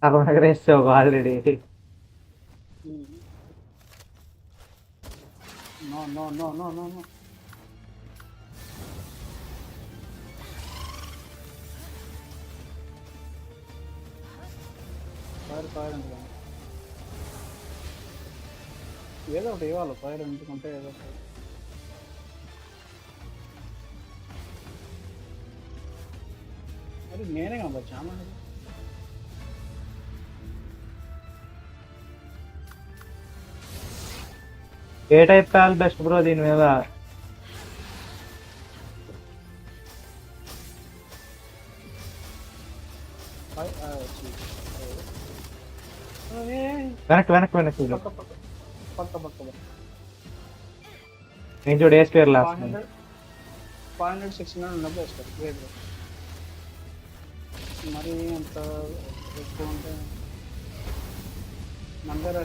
సగం ఎగరేసావు already. No no no no no no. Fire fire అంటే ఏదో ఒకటి ఇవ్వాలి. ఫైర్ ఎందుకంటే ఏదో ఒకటి. మరి నేనే కదా చాలా ఏ టైప్ ప్యాల్ బెస్ట్ బ్రో దీని మీద? వెనక్కి వెనక్కి వెనక్కి చూడు. పక్క పక్క పక్క పక్క పక్క. నేను చూడు ఏ స్క్వేర్ లాస్ట్ 500 ఉన్నప్పుడు వేస్తారు. లేదు మరి అంత ఎక్కువ ఉంటే మన దగ్గర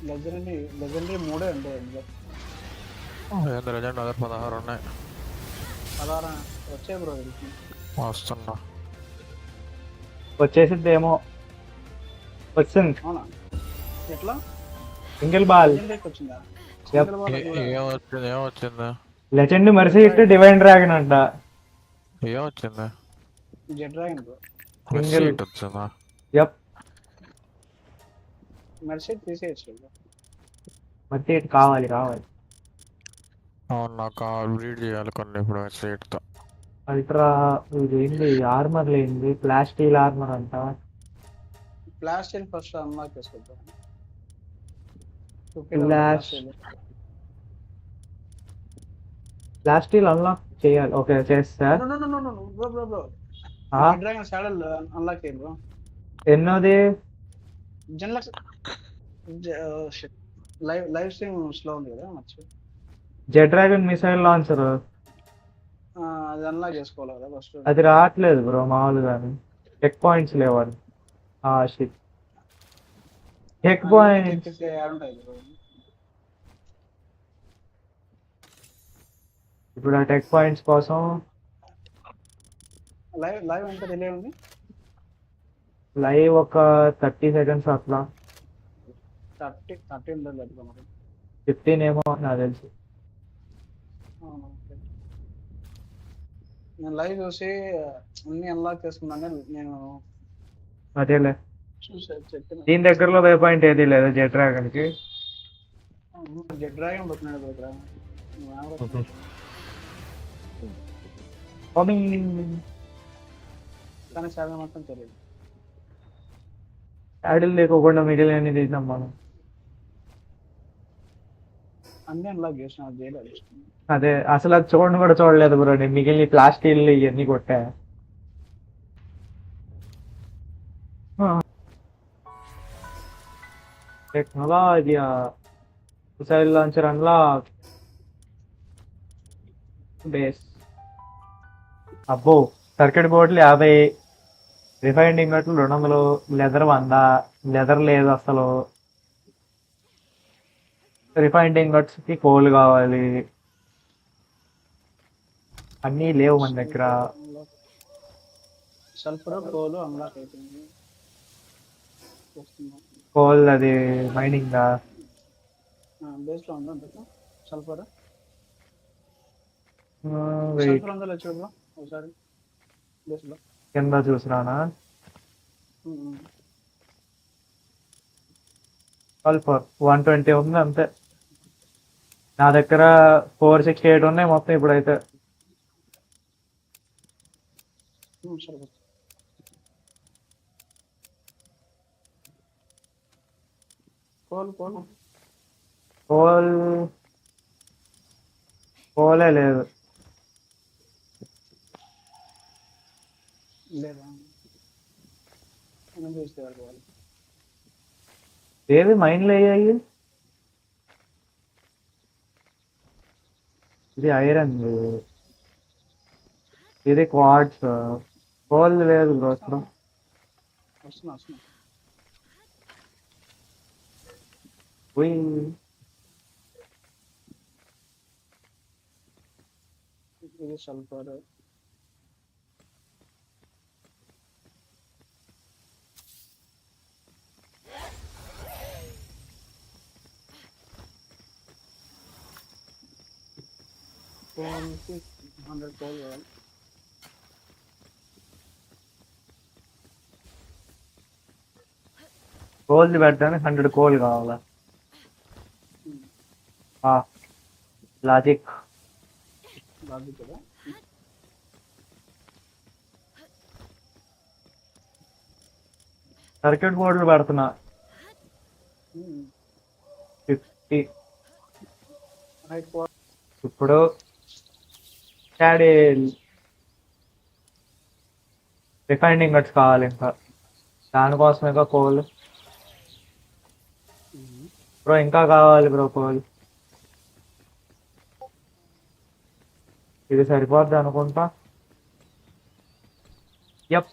లెజెండరీ 3 ఉండే అందులో. లెజెండ్ అదర్ 16 ఉన్నాయి. 16 వచ్చే బ్రో వస్తున్నా. వచ్చేసిద్దేమో. వచ్చింది. అవునా? ఎట్లా సింగిల్ బాల్. లెజెండరీకి వచ్చిందా? Yep. ఏమొచ్చింది? Legend mercy hit divine dragon అంట. ఏమొచ్చింది? Z dragon bro. సింగిల్ వచ్చిందా? యప్. మెర్సీ తీసేయచ్చు. మర్సీ హిట్ కావాలి. అవును, నాకు రీడ్ చేయాలి కొన్ని ఇప్పుడు సీట్తో. అల్ట్రా ఇది ఏంది ఆర్మర్ లేనిది ఫ్లాష్ స్టీల్ ఆర్మర్ అంట. ప్లాస్టిల్ ఫస్ట్ అన్లాక్ చేసుకుంటాం. ఫ్లాష్ స్టీల్ అన్లాక్ చేయాలి. ఓకే చేస్తా. బ్రో డ్రాగన్ సాడల్ అన్లాక్ చేయండి బ్రో. ఎన్నోది? జనలక్స్ లైవ్ స్ట్రీమ్ స్లో ఉంది కదా మర్చి. జెడ్ డ్రాగన్ మిసైల్ లాంచర్ అది అన్లాక్ చేసుకోవాలి కదా ఫస్ట్. అది రావట్లేదు బ్రో మామూలుగా. చెక్ పాయింట్స్ లేవాలి. షిట్. చెక్ పాయింట్స్ ఇప్పుడు ఆ టెక్ పాయింట్స్ కోసం లైవ్ ఎంత డిలే ఉంది? లైవ్ ఒక 30 సెకండ్స్ అట్లా. 30 ఉండదు మరి. 15 ఏమో నాకు తెలిసి. నేను లైవ్ చూసి అన్ని అన్లాక్ చేసుకున్నాను. నేను అదేలే. చెప్పిన దీని దగ్గరలో వే పాయింట్ ఏది లేదు జెడ్ డ్రాగన్ కి. జెడ్ డ్రాగన్ పోతున్నాడు దగ్గర. కానీ చాలా మాత్రం తెలియదు. యాడిల్ లేకోకుండా మిగిలిన తీసాం మనం. అన్ని అన్లాక్ చేసిన చేయలేదు. అదే అసలు అది చూడను కూడా చూడలేదు బ్రో. నేను మిగిలిన ప్లాస్టిక్ ఇవన్నీ కొట్టా. Technology missile launcher unlock. Base. అబ్బో సర్క్యూట్ బోర్డులు 50, రిఫైండ్ ఇంగట్లు 200, లెదర్ 100. లెదర్ లేదు అసలు. రిఫైండ్ ఇంగట్స్ కి కోల్ కావాలి. అన్నీ లేవు మన దగ్గర. సల్ఫర్ కోల్ అన్లాక్ అయిపోయింది. కోల్ అది మైనింగ్ బేస్ లో ఉందా సల్ఫర్? వెయిట్ సల్ఫర్ ఉందా చూడు ఒకసారి బేస్ లో. కింద చూసినానా? సల్ఫర్ 120 ఉంది అంతే. నా దగ్గర 468 ఉన్నాయి మొత్తం ఇప్పుడైతే. కోలే లేదు. లేదా ఏది మైన్లు అయ్యాయి? ఇది ఐరన్, ఇది క్వార్ట్స్. కోల్ లేదు బ్రో అసలు. వస్తున్నా ఇది సల్ఫర్. కోల్కి 100 కోల్ కావాలి. కోల్ది పెట్టడానికి 100 కోల్ కావాలా? లాజిక్. బాబు కదా. సర్క్యూట్ బోర్డులు పెడుతున్నా 50. Right coal. ఇప్పుడు రిఫైండ్ ఇంగట్స్ కావాలి ఇంకా. దానికోసం ఇంకా కోల్ బ్రో, ఇంకా కావాలి బ్రో కోల్. ఇది సరిపోద్ది అనుకుంటా. Yup.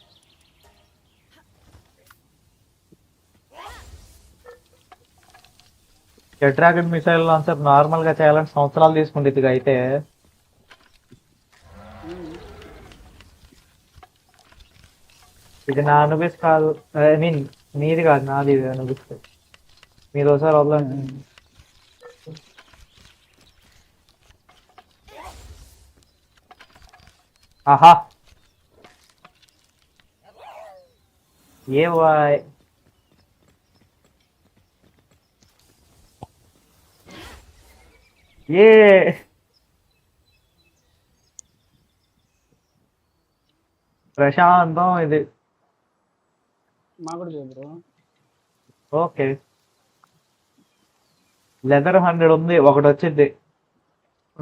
Jet dragon missile launcher normal గా చేయాలంటే సంవత్సరాలు తీసుకుంటుంది అయితే. ఇది నా అనుబిస్ కాదు, ఐ మీన్ నీది కాదు, నాది. ఇది అనుబిస్ మీరు ఒకసారి వదలండి. ఆహా, ఏ వాయ్. ఏ ప్రశాంతం ఇది. మాకు కూడా చేయ బ్రో. ఓకే, లెదర్ 100 ఉంది, ఒకటి వచ్చింది.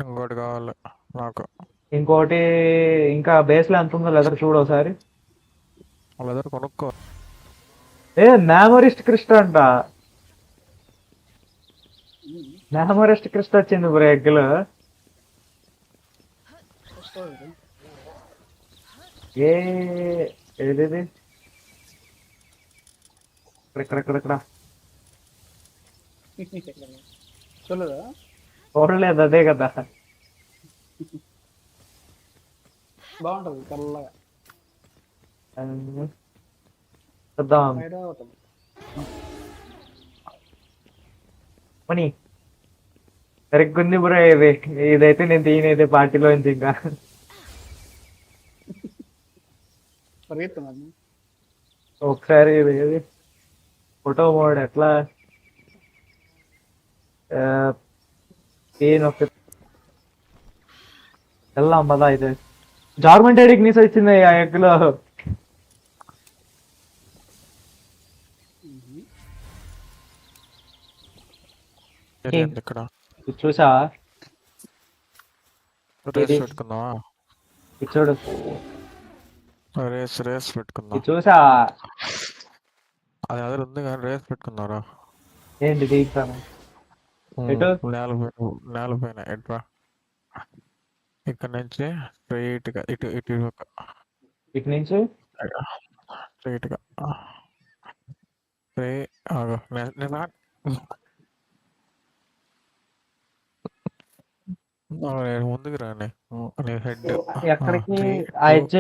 ఇంకోటి కావాలి నాకు. ఇంకోటి ఇంకా బేస్ లో ఎంత ఉందో లెదర్ చూడు ఒకసారి. వాళ్ళ కొనుక్కో. ఏ నామరిస్ట్ క్రిస్ట్ అంట. నామరిస్ట్ క్రిస్ట్ వచ్చింది బ్రో ఎగ్గులు. వస్తుంది. ఏ ఏది ఇక్కడ చూడలేదా? చూడలేదు, అదే కదా. బాగుంటది తెల్లగా. చూద్దాం. బయట అవుతుంది. మనీ సరిగ్గా ఉంది బ్రో ఇది. ఇదైతే నేను తీయనైతే పార్టీలో నుంచి ఇంకా. పరిగెత్తున్నాను. ఒకసారి ఇది ఫోటో మోడ్ ఎట్లా వెళ్దాం పదా. అయితే జార్మెంట్ ఐడికి నీస్ వచ్చింది ఆ ఎగ్గులో. ఇక్కడ ఇది చూసా. రేస్ ఇది పెట్టుకుందామా? ఇది చూడు, రేస్ పెట్టుకుందాం. ఇది చూసా. అది అదే ఉంది కానీ రేస్ పెట్టుకున్నారా? ఏంటి తీస్తాను ఎటు? నేల పైన ఎట్రా. ఇక్కడ నుంచి స్ట్రైట్ గా ఇటు ఇటు ఇటు నుంచి స్ట్రైట్ గా ముందుకు రాని. హెడ్ ఎక్కడికి? ఆ ఎడ్జ్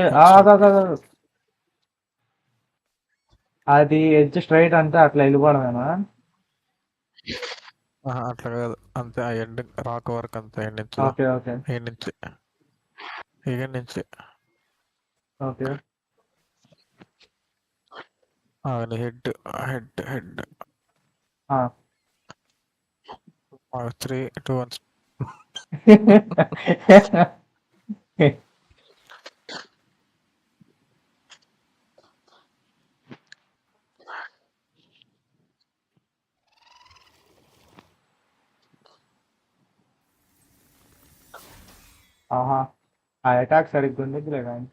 అది ఎడ్జ్ స్ట్రైట్ అంటే అట్లా వెళ్ళిపోవడమేనా? అట్లా కాదు, అంతే. ఆ ఎండ్ రాక వరకు అంతే. ఎండ్ నుంచి ఓకే ఓకే ఎండ్ నుంచి ఇక్కడ నుంచి ఓకే. Head head head 3 2 1. ఆహా, ఆ అటాక్ సరిగ్గా ఉంది కానీ